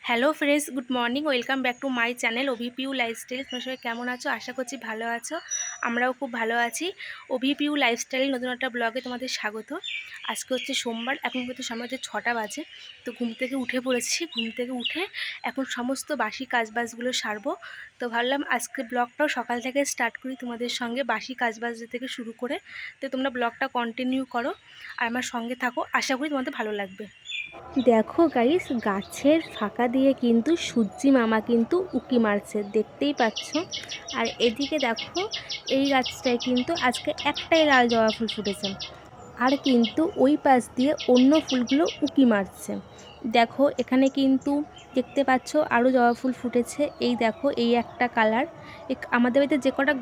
Hello friends, good morning. Welcome back to my channel ওভিপিউ lifestyle. তোমার সবাই কেমন আছো? আশা করছি ভালো আছো। আমরাও খুব ভালো আছি। ওভিপিউ লাইফস্টাইল নতুন একটা ব্লগে তোমাদের স্বাগত। আজকে হচ্ছে সোমবার, এখন কিন্তু সময় হচ্ছে 6টা বাজে। তো ঘুম থেকে উঠে পড়েছি। ঘুম থেকে উঠে এখন সমস্ত বাসি কাজবাজগুলো সারবো। তো ভাবলাম আজকে ব্লগটাও সকাল থেকে স্টার্ট করি তোমাদের সঙ্গে, বাসি কাজবাজ থেকে শুরু করে। তো তোমরা ব্লগটা কন্টিনিউ করো আর আমার সঙ্গে থাকো, আশা করি তোমাদের ভালো লাগবে। দেখো গাইস, গাছের ফাঁকা দিয়ে কিন্তু সূর্যি মামা কিন্তু উঁকি মারছে, দেখতেই পাচ্ছ। আর এদিকে দেখো, এই গাছটায় কিন্তু আজকে একটাই লাল জবা ফুল ফুটেছে, আর কিন্তু ওই পাশ দিয়ে অন্য ফুলগুলো উঁকি মারছে। দেখো এখানে কিন্তু দেখতে পাচ্ছ আরও জবা ফুল ফুটেছে। এই দেখো, এই একটা কালার। আমাদের বাড়িতে যে কটা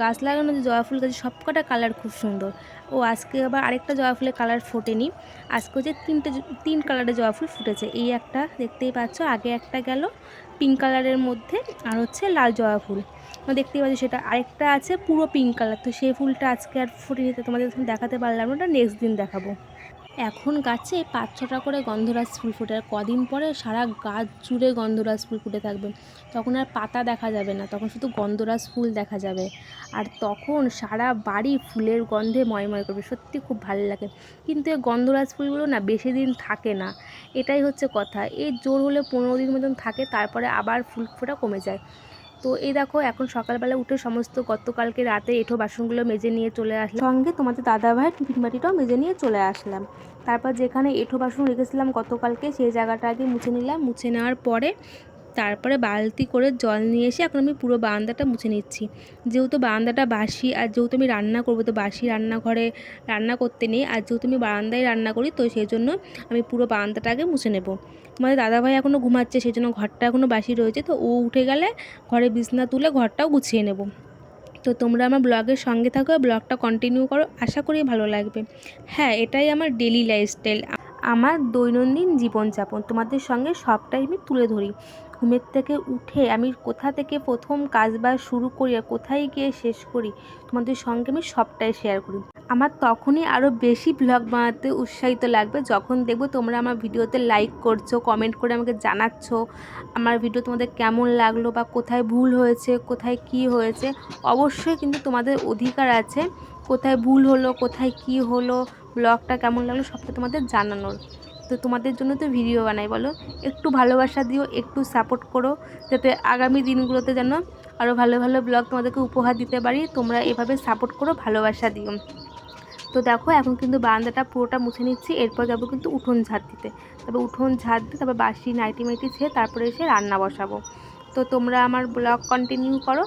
গাছ লাগানো, যে জবা ফুল গাছ, সব কটা কালার খুব সুন্দর। ও আজকে আবার আরেকটা জবা ফুলের কালার ফোটেনি। আজকে হচ্ছে তিন কালারের জবা ফুল ফুটেছে। এই একটা দেখতেই পাচ্ছ, আগে একটা গেল পিঙ্ক কালারের মধ্যে, আর হচ্ছে লাল জবা ফুল দেখতেই পাচ্ছি। সেটা আরেকটা আছে পুরো পিঙ্ক কালার। তো সেই ফুলটা আজকে আর ফুটেনি, তো তোমাদের দেখাতে পারলাম না, ওটা নেক্সট দিন দেখাবো। এখন গাছে 5-6টা করে গন্ধরাজ ফুল ফুটে, আর কদিন পরে সারা গাছ জুড়ে গন্ধরাজ ফুল ফুটে থাকবে। তখন আর পাতা দেখা যাবে না, তখন শুধু গন্ধরাজ ফুল দেখা যাবে। আর তখন সারা বাড়ি ফুলের গন্ধে ময়ময় করবে, সত্যি খুব ভালো লাগে। কিন্তু এই গন্ধরাজ ফুলগুলো না বেশি দিন থাকে না, এটাই হচ্ছে কথা। এই জোর হলে 15 দিন মতন থাকে, তারপরে আবার ফুল ফোটা কমে যায়। তো এই দেখো, এখন সকালবেলা উঠে সমস্ত গতকালকে রাতে এঁঠো বাসনগুলো মেজে নিয়ে চলে আসলাম, সঙ্গে তোমাদের দাদাভাইয়ের টিফিন বাটিটাও মেজে নিয়ে চলে আসলাম। তারপর যেখানে এঁঠো বাসন রেখেছিলাম গতকালকে, সেই জায়গাটা আগে মুছে নিলাম। মুছে নেওয়ার পরে তারপরে বালতি করে জল নিয়ে এসে এখন আমি পুরো বারান্দাটা মুছে নিচ্ছি। যেহেতু বারান্দাটা বাসি, আর যেহেতু আমি রান্না করবো, তো বাসি রান্নাঘরে রান্না করতে নেই, আর যেহেতু আমি বারান্দায় রান্না করি, তো সেই জন্য আমি পুরো বারান্দাটা আগে মুছে নেব। আমাদের দাদাভাই এখনও ঘুমাচ্ছে, সেই জন্য ঘরটা এখনও বাসি রয়েছে। তো ও উঠে গেলে ঘরে বিছনা তুলে ঘরটাও গুছিয়ে নেব। তো তোমরা আমার ব্লগের সঙ্গে থাকো, ব্লগটা কন্টিনিউ করো, আশা করি ভালো লাগবে। হ্যাঁ, এটাই আমার ডেলি লাইফস্টাইল, আমার দৈনন্দিন জীবনযাপন তোমাদের সঙ্গে সবটাই আমি তুলে ধরি। ঘুমের থেকে উঠে আমি কোথা থেকে প্রথম কাজবাজ শুরু করি আর কোথায় গিয়ে শেষ করি, তোমাদের সঙ্গে আমি সবটাই শেয়ার করি। আমার তখনই আরও বেশি ব্লগ বানাতে উৎসাহিত লাগবে, যখন দেখবো তোমরা আমার ভিডিওতে লাইক করছো, কমেন্ট করে আমাকে জানাচ্ছ আমার ভিডিও তোমাদের কেমন লাগলো, বা কোথায় ভুল হয়েছে, কোথায় কি হয়েছে। অবশ্যই কিন্তু তোমাদের অধিকার আছে, কোথায় ভুল হলো, কোথায় কি হলো, ব্লগটা কেমন লাগলো, সবটা তোমাদের জানানোর। তো তোমাদের জন্য তো ভিডিও বানাই, বলো। একটু ভালোবাসা দিও, একটু সাপোর্ট করো, যাতে আগামী দিনগুলোতে যেন আরও ভালো ভালো ব্লগ তোমাদেরকে উপহার দিতে পারি। তোমরা এভাবে সাপোর্ট করো, ভালোবাসা দিও। তো দেখো, এখন কিন্তু বারান্দাটা পুরোটা মুছে নিচ্ছি, এরপর যাবো কিন্তু উঠোন ঝাড় দিতে। তবে উঠোন ঝাড় দিয়ে তারপর বাসি নাইটি মাইটি ছেড়ে তারপরে এসে রান্না বসাবো। তো তোমরা আমার ব্লগ কন্টিনিউ করো।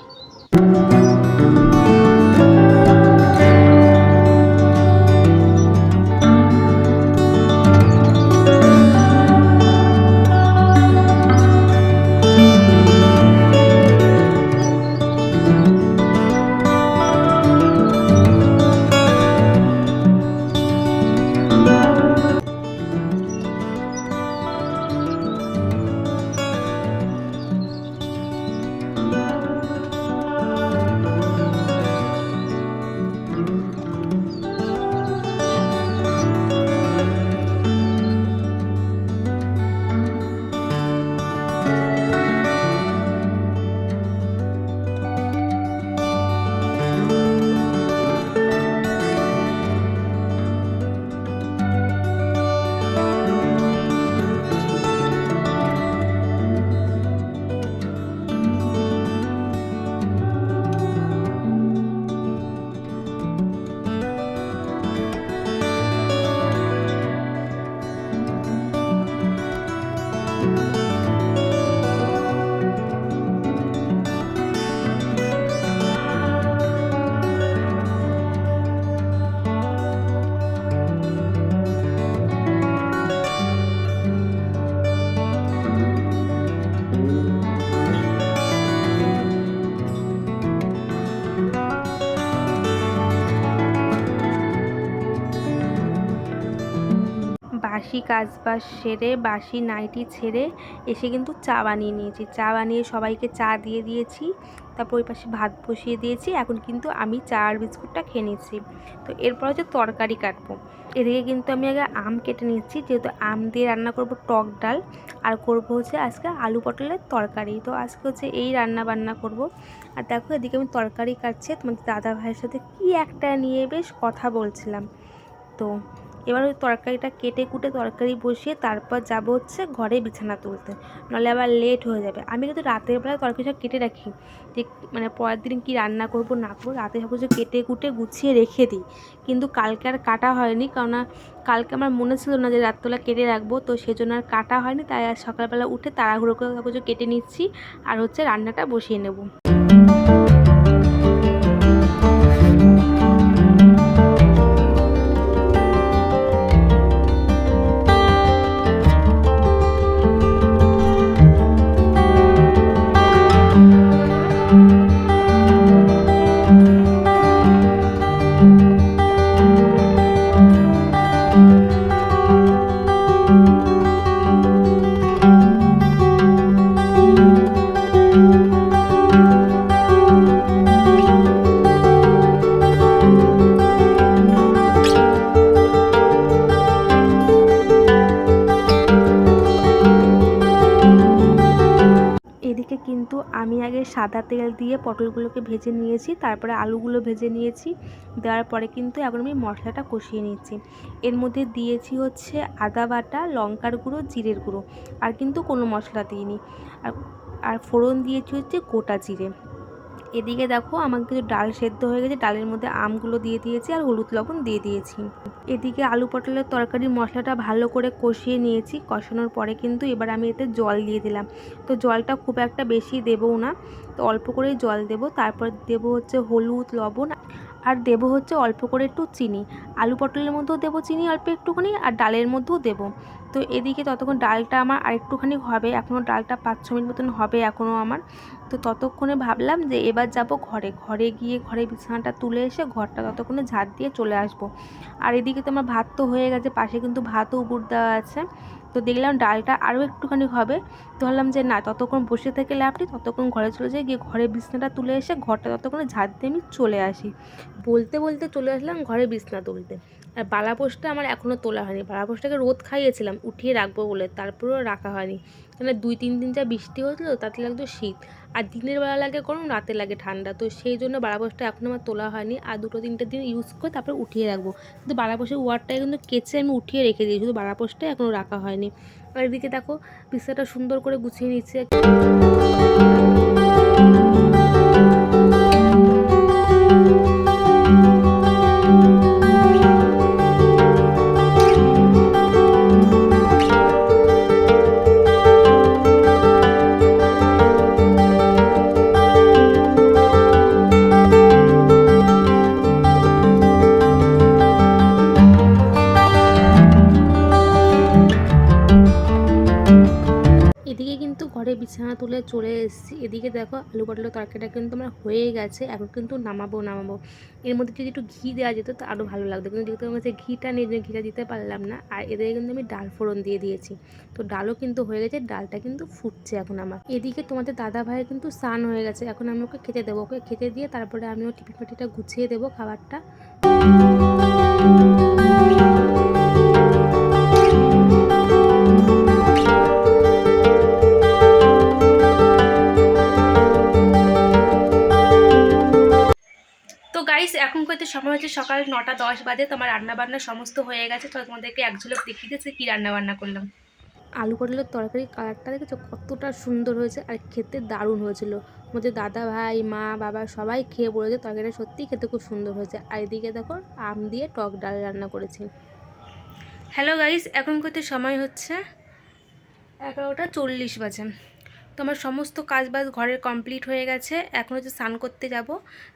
বাসি কাজবাজ সেরে বাসি নাইটি ছেড়ে এসে কিন্তু চা বানিয়ে নিয়েছি। চা বানিয়ে সবাইকে চা দিয়ে দিয়েছি। তারপর ওই পাশে ভাত বসিয়ে দিয়েছি। এখন কিন্তু আমি চা আর বিস্কুটটা খেয়ে নিচ্ছি। তো এরপর হচ্ছে তরকারি কাটবো। এদিকে কিন্তু আমি আগে আম কেটে নিচ্ছি, যেহেতু আম দিয়ে রান্না করব টক ডাল, আর করব হচ্ছে আজকে আলু পটলের তরকারি। তো আজকে হচ্ছে এই রান্না বান্না করব। আর দেখো এদিকে আমি তরকারি কাটছি, তোমাদের দাদা ভাইয়ের সাথে কি একটা নিয়ে বেশ কথা বলছিলাম। তো এবার ওই তরকারিটা কেটে কুটে তরকারি বসিয়ে তারপর যাব হচ্ছে ঘরে বিছানা তুলতে, নাহলে আবার লেট হয়ে যাবে। আমি কিন্তু রাতের বেলা তরকারিটা কেটে রাখি, যে মানে পরের দিন কী রান্না করব না করবো রাতে সব কিছু কেটে কুটে গুছিয়ে রেখে দিই। কিন্তু কালকে আর কাটা হয়নি, কেননা কালকে আমার মনে ছিল না যে রাতবেলা কেটে রাখবো, তো সেজন্য আর কাটা হয়নি। তাই আর সকালবেলা উঠে তাড়াহুড়ো করে সব কিছু কেটে নিচ্ছি আর হচ্ছে রান্নাটা বসিয়ে নেব। এদিকে কিন্তু আমি আগে সাদা তেল দিয়ে পটলগুলোকে ভেজে নিয়েছি, তারপরে আলুগুলো ভেজে নিয়েছি। দেওয়ার পরে কিন্তু এখন আমি মশলাটা কষিয়ে নিচ্ছি। এর মধ্যে দিয়েছি হচ্ছে আদা বাটা, লঙ্কার গুঁড়ো, জিরের গুঁড়ো, আর কিন্তু কোনো মশলা দিইনি। আর আর ফোড়ন দিয়েছি হচ্ছে গোটা জিরে। এদিকে দেখো আমার কিন্তু ডাল সেদ্ধ হয়ে গেছে, ডালের মধ্যে আমগুলো দিয়ে দিয়েছি আর হলুদ লবণ দিয়ে দিয়েছি। এদিকে আলু পটলের তরকারির মশলাটা ভালো করে কষিয়ে নিয়েছি। কষানোর পরে কিন্তু এবার আমি এতে জল দিয়ে দিলাম। তো জলটা খুব একটা বেশি দেবও না, তো অল্প করেই জল দেব। তারপর দেব হচ্ছে হলুদ লবণ, আর দেব হচ্ছে অল্প করে একটু চিনি। আলু পটলের মধ্যেও দেবো চিনি অল্প একটুখানি, আর ডালের মধ্যেও দেবো। তো এদিকে ততক্ষণ ডালটা আমার আরেকটুখানি হবে, এখনও ডালটা 5-6 মিনিট মতন হবে এখনও আমার। তো ততক্ষণে ভাবলাম যে এবার যাব ঘরে গিয়ে ঘরে বিছানাটা তুলে এসে ঘরটা ততক্ষণে ঝাড় দিয়ে চলে আসব। আর এদিকে তো আমার ভাত তো হয়ে গেছে, পাশে কিন্তু ভাতও উপর দেওয়া আছে। তো দেখলাম ডালটা আরও একটুখানি হবে, তো ভাবলাম যে না ততক্ষণ বসে থেকে লাভ নেই, ততক্ষণ ঘরে চলে যাই, গিয়ে ঘরে বিছানাটা তুলে এসে ঘরটা ততক্ষণে ঝাড় দিয়ে আমি চলে আসি। বলতে বলতে চলে আসলাম ঘরে বিছানা তুলতে। আর বালাপোষটা আমার এখনও তোলা হয়নি। বালাপোষটাকে রোদ খাইয়েছিলাম উঠিয়ে রাখবো বলে, তারপরেও রাখা হয়নি। কেন 2-3 দিন যা বৃষ্টি হয়েছিল তাতে লাগতো শীত, আর দিনের বেলা লাগে গরম, রাতে লাগে ঠান্ডা। তো সেই জন্য বালাপোষটা এখনও আমার তোলা হয়নি। আর 2-3 দিন ইউজ করে তারপরে উঠিয়ে রাখবো। কিন্তু বালাপোষের ওয়ারটাকে কিন্তু কেচে আমি উঠিয়ে রেখে দিই, শুধু বালাপোষটাই এখনও রাখা হয়নি। আর এদিকে দেখো বিছানাটা সুন্দর করে গুছিয়ে নিচ্ছে। এদিকে কিন্তু ঘরে বিছানা তুলে চলে এসেছি। এদিকে দেখো আলু পটলের তরকারিটা কিন্তু আমার হয়ে গেছে, এখন কিন্তু নামাবো। এর মধ্যে যদি একটু ঘি দেওয়া যেত তো আরও ভালো লাগতো, কিন্তু যেহেতু আমার কাছে ঘিটা নেই, ঘিটা দিতে পারলাম না। আর এদিকে কিন্তু আমি ডাল ফোড়ন দিয়ে দিয়েছি। তো ডালও কিন্তু হয়ে গেছে, ডালটা কিন্তু ফুটছে এখন আমার। এদিকে তোমাদের দাদা ভাইয়ের কিন্তু স্নান হয়ে গেছে, এখন আমি ওকে খেতে দেবো। ওকে খেতে দিয়ে তারপরে আমিও টিফিন বাটিটা গুছিয়ে দেবো খাবারটা। তো গাইস এখন করতে সময় হচ্ছে সকাল 9টা 10 বাজে। তো আমার রান্নাবান্না সমস্ত হয়ে গেছে। তো তোমাদেরকে এক ঝলক দেখিয়ে দিয়েছি কী রান্নাবান্না করলাম। আলু পটলের তরকারির কালারটা দেখেছো কতটা সুন্দর হয়েছে, আর খেতে দারুণ হয়েছিল। আমাদের দাদা ভাই মা বাবা সবাই খেয়ে বলেছে তরকারিটা সত্যিই খেতে খুব সুন্দর হয়েছে। আর এদিকে দেখো আম দিয়ে টক ডাল রান্না করেছি। হ্যালো গাইস এখন করতে সময় হচ্ছে 11টা 40 বাজে। তো আমার সমস্ত কাজবাজ ঘরের কমপ্লিট হয়ে গেছে। এখন হচ্ছে স্নান করতে যাব।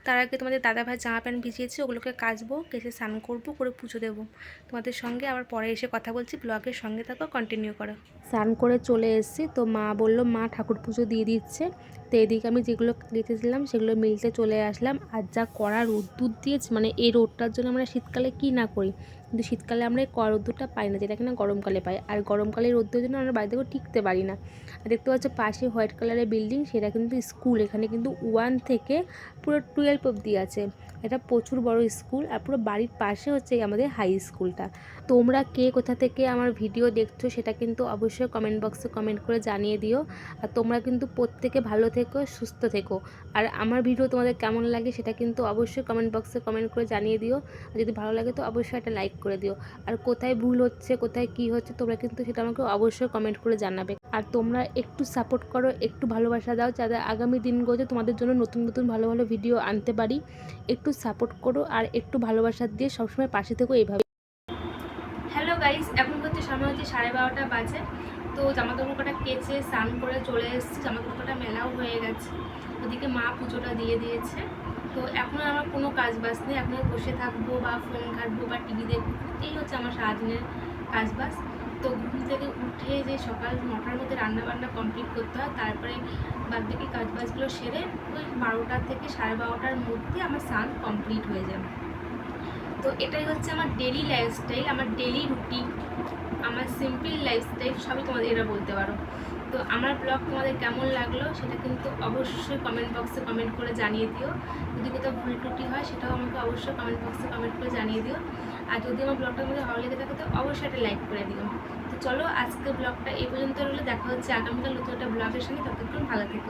তার আগে তোমাদের দাদাভাই জামা প্যান্ট ভিজিয়েছি, ওগুলোকে কাচবো, কেচে স্নান করবো, করে পুজো দেবো। তোমাদের সঙ্গে আবার পরে এসে কথা বলছি, ব্লগের সঙ্গে থাকো, কন্টিনিউ করো। স্নান করে চলে এসেছি, তো মা বললো মা ঠাকুর পুজো দিয়ে দিচ্ছে। তো এদিকে আমি যেগুলো দিতেছিলাম সেগুলো মিলতে চলে আসলাম। আর যা কড়া রোদ্দুর দিয়েছে, মানে এই রোদটার জন্য আমরা শীতকালে কি না করি, কিন্তু শীতকালে আমরা এই কড়া রোদ্দুরটা পাই না, যেটা কিনা গরমকালে পাই। আর গরমকালে রোদ্দুরের জন্য আমরা বাড়িতেও টিকতে পারি না। আর দেখতে পাচ্ছ পাশে হোয়াইট কালারের বিল্ডিং, সেটা কিন্তু স্কুল। এখানে কিন্তু 1 থেকে পুরো 12 অবধি আছে। এটা প্রচুর বড় স্কুল, আর পুরো বাড়ির পাশে হচ্ছে আমাদের হাই স্কুলটা। তোমরা কে কোথা থেকে আমার ভিডিও দেখছো সেটা কিন্তু অবশ্যই কমেন্ট বক্সে কমেন্ট করে জানিয়ে দিও। আর তোমরা কিন্তু প্রত্যেকে ভালো থেকো, সুস্থ থেকো। আর আমার ভিডিও তোমাদের কেমন লাগে সেটা কিন্তু অবশ্যই কমেন্ট বক্সে কমেন্ট করে জানিয়ে দিও। আর যদি ভালো লাগে তো অবশ্যই একটা লাইক করে দিও। আর কোথায় ভুল হচ্ছে, কোথায় কি হচ্ছে, তোমরা কিন্তু সেটা আমাকে অবশ্যই কমেন্ট করে জানাবে। আর তোমরা একটু সাপোর্ট করো, একটু ভালোবাসা দাও, যাতে আগামী দিনগুলোতে তোমাদের জন্য নতুন নতুন ভালো ভালো ভিডিও আনতে পারি। একটু সাপোর্ট করো আর একটু ভালোবাসা দিয়ে সবসময় পাশে থেকো এইভাবে। হ্যালো গাইস, এখন হচ্ছে সময় হচ্ছে 12:30 বাজে। তো জামাকাপড় কটা কেচে স্নান করে চলে এসেছি, জামাকাপড় কটা মেলাও হয়ে গেছে। ওদিকে মা পুজোটা দিয়ে দিয়েছে। তো এখন আমার কোনো কাজ বাজ নেই, এখন বসে থাকবো বা ফোন ঘাটবো বা টিভি দেখবো, এই হচ্ছে আমার সারাদিনের কাজ বাজ। তো ঘুম থেকে উঠে যে সকাল 9টার মধ্যে রান্নাবান্না কমপ্লিট করতে হয়, তারপরে বাদবাকি কাজ বাজগুলো সেরে ওই 12টা থেকে 12:30টার মধ্যে আমার স্নান কমপ্লিট হয়ে যাবে। তো এটাই হচ্ছে আমার ডেলি লাইফস্টাইল, আমার ডেলি রুটিন, আমার সিম্পল লাইফস্টাইল, সবই তোমাদের এটা বলতে পারো। তো আমার ব্লগ তোমাদের কেমন লাগলো সেটা কিন্তু অবশ্যই কমেন্ট বক্সে কমেন্ট করে জানিয়ে দিও। যদি কোথাও ভুল ত্রুটি হয় সেটাও আমাকে অবশ্যই কমেন্ট বক্সে কমেন্ট করে জানিয়ে দিও। আর যদি আমার ব্লগটার মধ্যে ভালো লেগে থাকে তো অবশ্যই একটা লাইক করে দিও। তো চলো আজকের ব্লগটা এই পর্যন্ত রইলো, দেখা হচ্ছে আগামীকাল নতুন একটা ব্লগের সঙ্গে। ততক্ষণ ভালো থেকো।